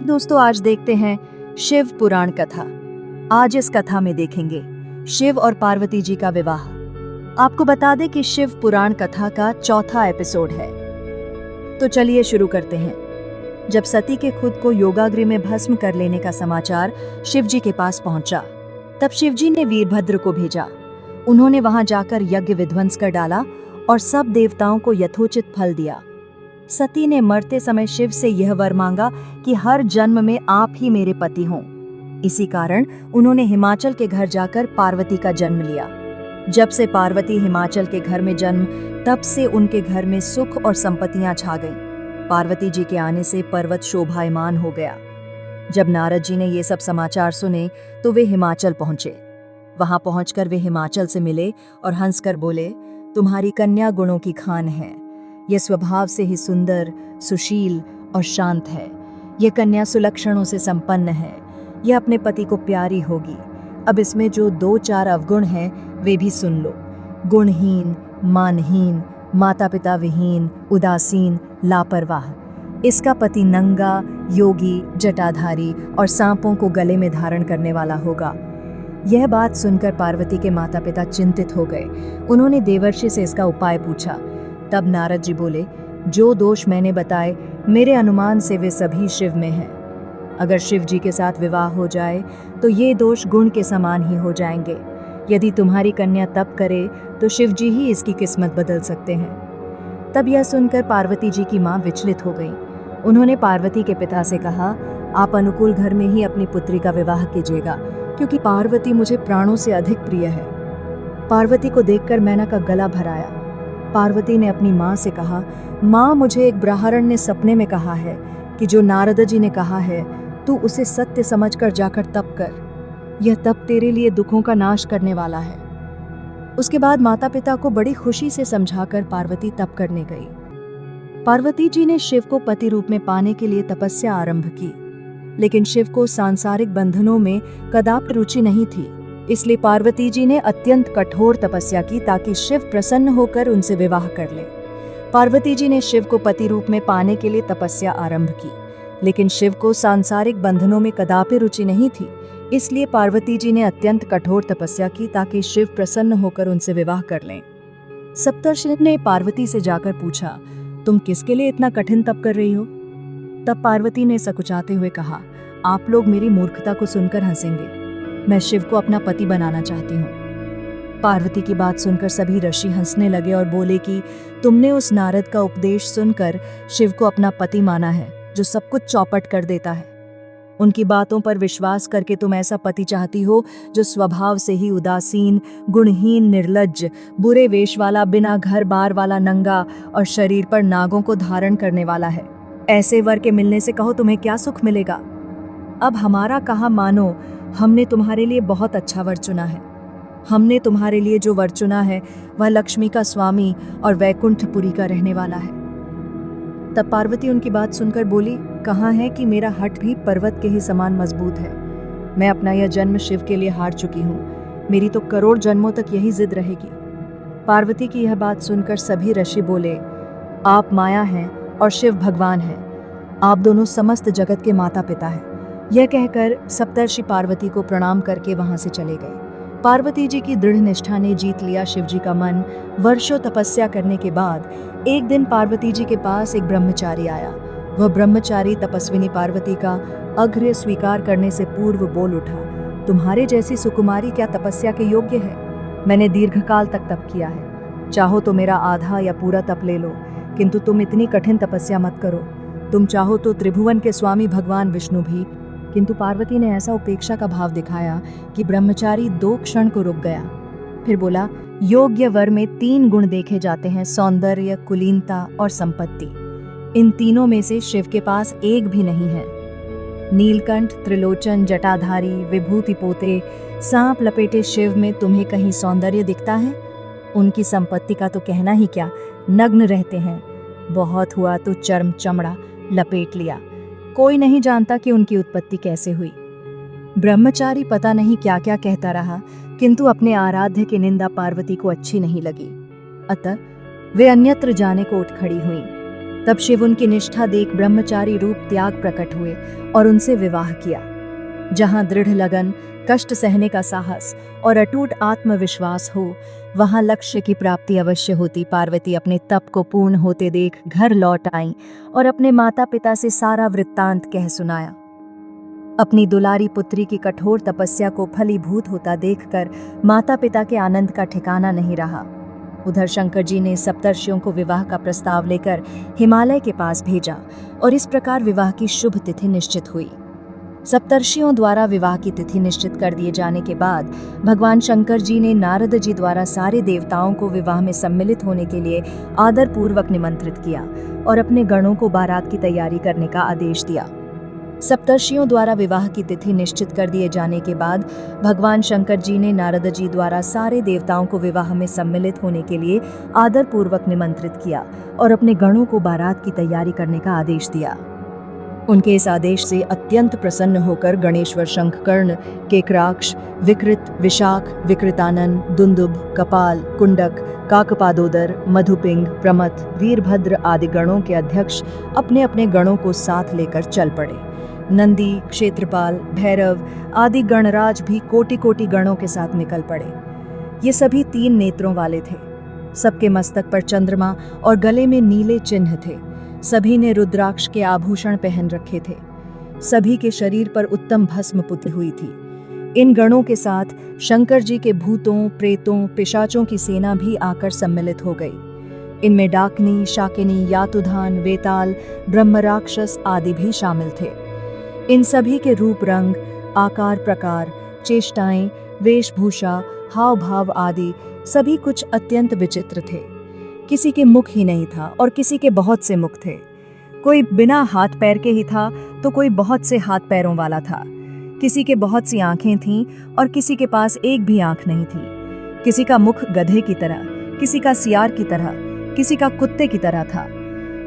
दोस्तों, आज देखते हैं शिव पुराण कथा। आज इस कथा में देखेंगे शिव और पार्वती जी का विवाह। आपको बता दें कि शिव पुराण कथा का चौथा एपिसोड है। तो चलिए शुरू करते हैं। जब सती के खुद को योगाग्नि में भस्म कर लेने का समाचार शिव जी के पास पहुंचा, तब शिव जी ने वीरभद्र को भेजा। उन्होंने वहां जाकर यज्ञ विध्वंस कर डाला और सब देवताओं को यथोचित फल दिया। सती ने मरते समय शिव से यह वर मांगा कि हर जन्म में आप ही मेरे पति हों। इसी कारण उन्होंने हिमाचल के घर जाकर पार्वती का जन्म लिया। जब से पार्वती हिमाचल के घर में जन्म, तब से उनके घर में सुख और संपत्तियां छा गईं। पार्वती जी के आने से पर्वत शोभायमान हो गया। जब नारद जी ने ये सब समाचार सुने तो वे हिमाचल पहुंचे। वहां पहुंचकर वे हिमाचल से मिले और हंसकर बोले, तुम्हारी कन्या गुणों की खान है। यह स्वभाव से ही सुंदर, सुशील और शांत है। यह कन्या सुलक्षणों से संपन्न है। यह अपने पति को प्यारी होगी। अब इसमें जो 2-4 अवगुण हैं वे भी सुन लो। गुणहीन, मानहीन, माता पिता विहीन, उदासीन, लापरवाह। इसका पति नंगा, योगी, जटाधारी और सांपों को गले में धारण करने वाला होगा। यह बात सुनकर पार्वती के माता पिता चिंतित हो गए। उन्होंने देवर्षि से इसका उपाय पूछा। तब नारद जी बोले, जो दोष मैंने बताए, मेरे अनुमान से वे सभी शिव में हैं। अगर शिव जी के साथ विवाह हो जाए तो ये दोष गुण के समान ही हो जाएंगे। यदि तुम्हारी कन्या तप करे तो शिव जी ही इसकी किस्मत बदल सकते हैं। तब यह सुनकर पार्वती जी की मां विचलित हो गई। उन्होंने पार्वती के पिता से कहा, आप अनुकूल घर में ही अपनी पुत्री का विवाह कीजिएगा, क्योंकि पार्वती मुझे प्राणों से अधिक प्रिय है। पार्वती को देखकर मैना का गला भर आया। पार्वती ने अपनी माँ से कहा, माँ, मुझे एक ब्राह्मण ने सपने में कहा है कि जो नारद जी ने कहा है, तू उसे सत्य समझकर जाकर तप कर। यह तप तेरे लिए दुखों का नाश करने वाला है। उसके बाद माता पिता को बड़ी खुशी से समझाकर पार्वती तप करने गई। पार्वती जी ने शिव को पति रूप में पाने के लिए तपस्या आरंभ की, लेकिन शिव को सांसारिक बंधनों में कदापि रुचि नहीं थी। इसलिए पार्वती जी ने अत्यंत कठोर तपस्या की ताकि शिव प्रसन्न होकर उनसे विवाह कर ले। पार्वती जी ने शिव को पति रूप में पाने के लिए तपस्या आरंभ की, लेकिन शिव को सांसारिक बंधनों में कदापि रुचि नहीं थी। इसलिए पार्वती जी ने अत्यंत कठोर तपस्या की ताकि शिव प्रसन्न होकर उनसे विवाह कर लें। सप्तर्षि ने पार्वती से जाकर पूछा, तुम किसके लिए इतना कठिन तप कर रही हो? तब पार्वती ने सकुचाते हुए कहा, आप लोग मेरी मूर्खता को सुनकर हंसेंगे। मैं शिव को अपना पति बनाना चाहती हूँ। पार्वती की बात सुनकर सभी ऋषि हंसने लगे और बोले कि तुमने उस नारद का उपदेश सुनकर शिव को अपना पति माना है, जो सब कुछ चौपट कर देता है। उनकी बातों पर विश्वास करके तुम ऐसा पति चाहती हो जो स्वभाव से ही उदासीन, गुणहीन, निर्लज्ज, बुरे वेश वाला, बिना घर बार वाला, नंगा और शरीर पर नागों को धारण करने वाला है। ऐसे वर के मिलने से कहो तुम्हें क्या सुख मिलेगा? अब हमारा कहा मानो, हमने तुम्हारे लिए बहुत अच्छा वर चुना है। हमने तुम्हारे लिए जो वर चुना है वह लक्ष्मी का स्वामी और वैकुंठपुरी का रहने वाला है। तब पार्वती उनकी बात सुनकर बोली, कहाँ है कि मेरा हठ भी पर्वत के ही समान मजबूत है। मैं अपना यह जन्म शिव के लिए हार चुकी हूँ। मेरी तो करोड़ जन्मों तक यही जिद रहेगी। पार्वती की यह बात सुनकर सभी ऋषि बोले, आप माया हैं और शिव भगवान हैं। आप दोनों समस्त जगत के माता पिता हैं। यह कहकर सप्तर्षि पार्वती को प्रणाम करके वहां से चले गए। पार्वती जी की दृढ़ निष्ठा ने जीत लिया शिव जी का मन। वर्षों तपस्या करने के बाद एक दिन पार्वती जी के पास एक ब्रह्मचारी आया। वह ब्रह्मचारी तपस्विनी पार्वती का अर्घ्य स्वीकार करने से पूर्व बोल उठा, तुम्हारे जैसी सुकुमारी क्या तपस्या के योग्य है? मैंने दीर्घकाल तक तप किया है। चाहो तो मेरा आधा या पूरा तप ले लो, किंतु तुम इतनी कठिन तपस्या मत करो। तुम चाहो तो त्रिभुवन के स्वामी भगवान विष्णु भी। किंतु पार्वती ने ऐसा उपेक्षा का भाव दिखाया कि ब्रह्मचारी 2 क्षण को रुक गया। फिर बोला, योग्य वर में 3 गुण देखे जाते हैं, सौंदर्य, कुलीनता और संपत्ति। इन तीनों में से शिव के पास एक भी नहीं है। नीलकंठ, त्रिलोचन, जटाधारी, विभूति पोते, सांप लपेटे शिव में तुम्हें कहीं सौंदर्य दिखता है? उनकी संपत्ति का तो कहना ही क्या, नग्न रहते हैं। बहुत हुआ तो चर्म चमड़ा लपेट लिया। कोई नहीं जानता कि उनकी उत्पत्ति कैसे हुई। ब्रह्मचारी पता नहीं क्या क्या कहता रहा, किंतु अपने आराध्य की निंदा पार्वती को अच्छी नहीं लगी। अतः वे अन्यत्र जाने को उठ खड़ी हुईं। तब शिव उनकी निष्ठा देख ब्रह्मचारी रूप त्याग प्रकट हुए और उनसे विवाह किया। जहां दृढ़ लगन, कष्ट सहने का साहस और अटूट आत्मविश्वास हो, वहां लक्ष्य की प्राप्ति अवश्य होती। पार्वती अपने तप को पूर्ण होते देख घर लौट आईं और अपने माता पिता से सारा वृत्तांत कह सुनाया। अपनी दुलारी पुत्री की कठोर तपस्या को फलीभूत होता देखकर माता पिता के आनंद का ठिकाना नहीं रहा। उधर शंकर जी ने सप्तर्षियों को विवाह का प्रस्ताव लेकर हिमालय के पास भेजा और इस प्रकार विवाह की शुभ तिथि निश्चित हुई। सप्तर्षियों द्वारा विवाह की तिथि निश्चित कर दिए जाने के बाद भगवान शंकर जी ने नारद जी द्वारा सारे देवताओं को विवाह में सम्मिलित होने के लिए आदरपूर्वक निमंत्रित किया और अपने गणों को बारात की तैयारी करने का आदेश दिया। सप्तर्षियों द्वारा विवाह की तिथि निश्चित कर दिए जाने के बाद भगवान शंकर जी ने नारद जी द्वारा सारे देवताओं को विवाह में सम्मिलित होने के लिए आदरपूर्वक निमंत्रित किया और अपने गणों को बारात की तैयारी करने का आदेश दिया। उनके इस आदेश से अत्यंत प्रसन्न होकर गणेश्वर शंखकर्ण, केकराक्ष, विकृत, विशाख, विकृतानन, दुंदुभ, कपाल, कुंडक, काकपादोदर, मधुपिंग, प्रमथ, वीरभद्र आदि गणों के अध्यक्ष अपने अपने गणों को साथ लेकर चल पड़े। नंदी, क्षेत्रपाल, भैरव आदि गणराज भी कोटि कोटि गणों के साथ निकल पड़े। ये सभी 3 नेत्रों वाले थे। सबके मस्तक पर चंद्रमा और गले में नीले चिन्ह थे। सभी ने रुद्राक्ष के आभूषण पहन रखे थे। सभी के शरीर पर उत्तम भस्म पुती हुई थी। इन गणों के साथ शंकर जी के भूतों, प्रेतों, पिशाचों की सेना भी आकर सम्मिलित हो गई। इनमें डाकनी, शाकिनी, यातुधान, वेताल, ब्रह्मराक्षस आदि भी शामिल थे। इन सभी के रूप रंग, आकार प्रकार, चेष्टाएं, वेशभूषा, हाव भाव आदि सभी कुछ अत्यंत विचित्र थे। किसी के मुख ही नहीं था और किसी के बहुत से मुख थे। कोई बिना हाथ पैर के ही था तो कोई बहुत से हाथ पैरों वाला था। किसी के बहुत सी आंखें थीं और किसी के पास एक भी आंख नहीं थी। किसी का मुख गधे की तरह, किसी का सियार की तरह, किसी का कुत्ते की तरह था।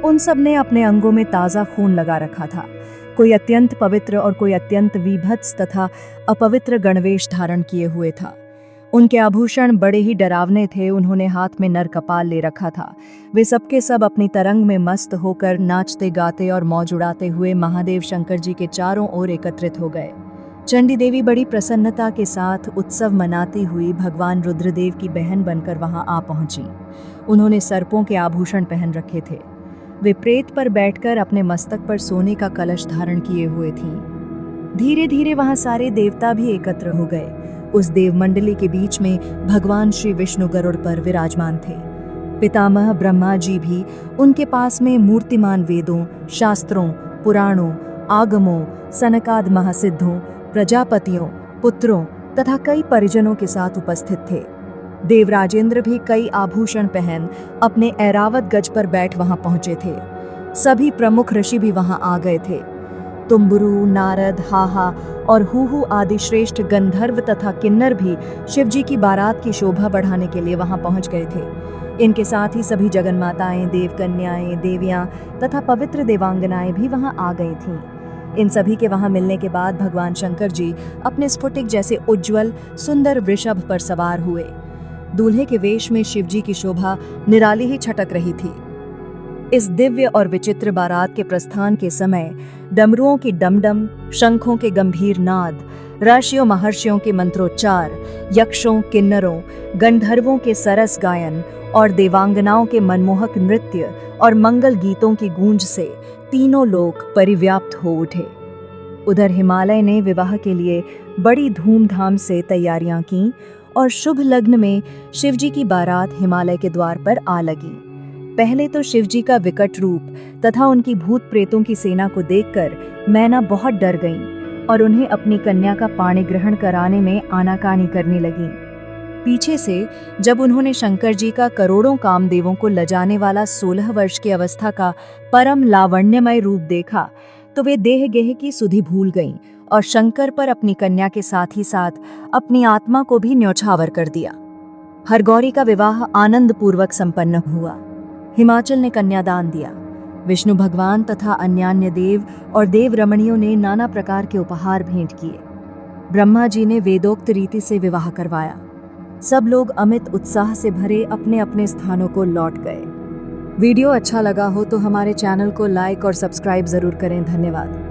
उन सब ने अपने अंगों में ताज़ा खून लगा रखा था। कोई अत्यंत पवित्र और कोई अत्यंत विभत्स तथा अपवित्र गणवेश धारण किए हुए था। उनके आभूषण बड़े ही डरावने थे। उन्होंने हाथ में नर कपाल ले रखा था। वे सबके सब अपनी तरंग में मस्त होकर नाचते गाते और मौज उड़ाते हुए महादेव शंकर जी के चारों ओर एकत्रित हो गए। चंडी देवी बड़ी प्रसन्नता के साथ उत्सव मनाती हुई भगवान रुद्रदेव की बहन बनकर वहां आ पहुंची। उन्होंने सर्पों के आभूषण पहन रखे थे। वे प्रेत पर बैठकर अपने मस्तक पर सोने का कलश धारण किए हुए थीं। धीरे धीरे वहां सारे देवता भी एकत्र हो गए। उस देव मंडली के बीच में भगवान श्री विष्णु गरुड़ पर विराजमान थे। पितामह ब्रह्मा जी भी उनके पास में मूर्तिमान वेदों, शास्त्रों, पुराणों, आगमों, सनकाद महासिद्धों, प्रजापतियों, पुत्रों तथा कई परिजनों के साथ उपस्थित थे। देवराजेंद्र भी कई आभूषण पहन अपने ऐरावत गज पर बैठ वहां पहुंचे थे। सभी प्रमुख ऋषि भी वहां आ गए थे। तुम्बुरु, नारद, हाहा और हुहु आदि श्रेष्ठ गंधर्व तथा किन्नर भी शिवजी की बारात की शोभा बढ़ाने के लिए वहां पहुंच गए थे। इनके साथ ही सभी जगन्माताएं, देवकन्याएं, देवियां तथा पवित्र देवांगनाएं भी वहां आ गई थीं। इन सभी के वहां मिलने के बाद भगवान शंकर जी अपने स्फुटिक जैसे उज्ज्वल सुंदर वृषभ पर सवार हुए। दूल्हे के वेश में शिवजी की शोभा निराली ही छटक रही थी। इस दिव्य और विचित्र बारात के प्रस्थान के समय डमरुओं की डमडम, शंखों के गंभीर नाद, ऋषियों महर्षियों के मंत्रोच्चार, यक्षों, किन्नरों, गंधर्वों के सरस गायन और देवांगनाओं के मनमोहक नृत्य और मंगल गीतों की गूंज से तीनों लोक परिव्याप्त हो उठे। उधर हिमालय ने विवाह के लिए बड़ी धूमधाम से तैयारियां की और शुभ लग्न में शिवजी की बारात हिमालय के द्वार पर आ लगी। पहले तो शिवजी का विकट रूप तथा उनकी भूत प्रेतों की सेना को देखकर मैना बहुत डर गईं और उन्हें अपनी कन्या का पाणी ग्रहण कराने में आनाकानी करने लगीं। पीछे से जब उन्होंने शंकर जी का करोड़ों कामदेवों को लजाने वाला 16 वर्ष की अवस्था का परम लावण्यमय रूप देखा तो वे देह गेह की सुधि भूल गईं और शंकर पर अपनी कन्या के साथ ही साथ अपनी आत्मा को भी न्यौछावर कर दिया। हरगौरी का विवाह आनंद पूर्वक संपन्न हुआ। हिमाचल ने कन्यादान दिया। विष्णु भगवान तथा अन्यान्य देव और देव रमणियों ने नाना प्रकार के उपहार भेंट किए। ब्रह्मा जी ने वेदोक्त रीति से विवाह करवाया। सब लोग अमित उत्साह से भरे अपने अपने स्थानों को लौट गए। वीडियो अच्छा लगा हो तो हमारे चैनल को लाइक और सब्सक्राइब जरूर करें। धन्यवाद।